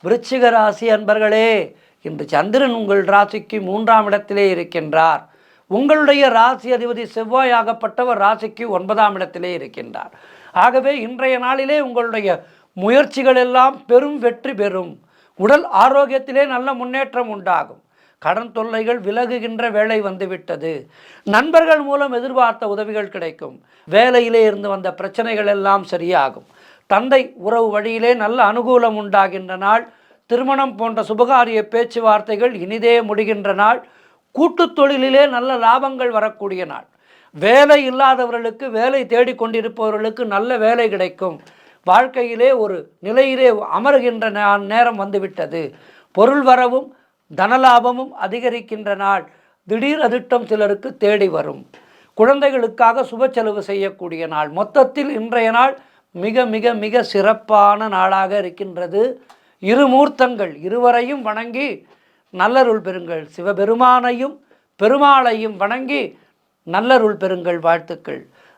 விருச்சிக ராசி அன்பர்களே, இன்று சந்திரன் உங்கள் ராசிக்கு 3ஆம் இடத்திலே இருக்கின்றார். உங்களுடைய ராசி அதிபதி செவ்வாயாகப்பட்டவர் ராசிக்கு 9ஆம் இடத்திலே இருக்கின்றார். ஆகவே இன்றைய நாளிலே உங்களுடைய முயற்சிகள் எல்லாம் பெரும் வெற்றி பெறும். உடல் ஆரோக்கியத்திலே நல்ல முன்னேற்றம் உண்டாகும். கடன் தொல்லைகள் விலகுகின்ற வேளை வந்துவிட்டது. நண்பர்கள் மூலம் எதிர்பார்த்த உதவிகள் கிடைக்கும். வேலையிலே இருந்து வந்த பிரச்சனைகள் எல்லாம் சரியாகும். தந்தை உறவு வழியிலே நல்ல அனுகூலம் உண்டாகின்ற நாள். திருமணம் போன்ற சுபகாரிய பேச்சுவார்த்தைகள் இனிதே முடிகின்ற நாள். கூட்டுத் தொழிலிலே நல்ல லாபங்கள் வரக்கூடிய நாள். வேலை இல்லாதவர்களுக்கு, வேலை தேடிக்கொண்டிருப்பவர்களுக்கு நல்ல வேலை கிடைக்கும். வாழ்க்கையிலே ஒரு நிலையிலே அமருகின்ற நேரம் வந்துவிட்டது. பொருள் வரவும் தனலாபமும் அதிகரிக்கின்ற நாள். திடீர் அதிர்ஷ்டம் சிலருக்கு தேடி வரும். குழந்தைகளுக்காக சுப செலவு செய்யக்கூடிய நாள். மொத்தத்தில் இன்றைய நாள் மிக மிக மிக சிறப்பான நாளாக இருக்கின்றது. இருமூர்த்தங்கள் இருவரையும் வணங்கி நல்லருள் பெறுங்கள். சிவபெருமானையும் பெருமாளையும் வணங்கி நல்லருள் பெறுங்கள். வாழ்த்துக்கள்.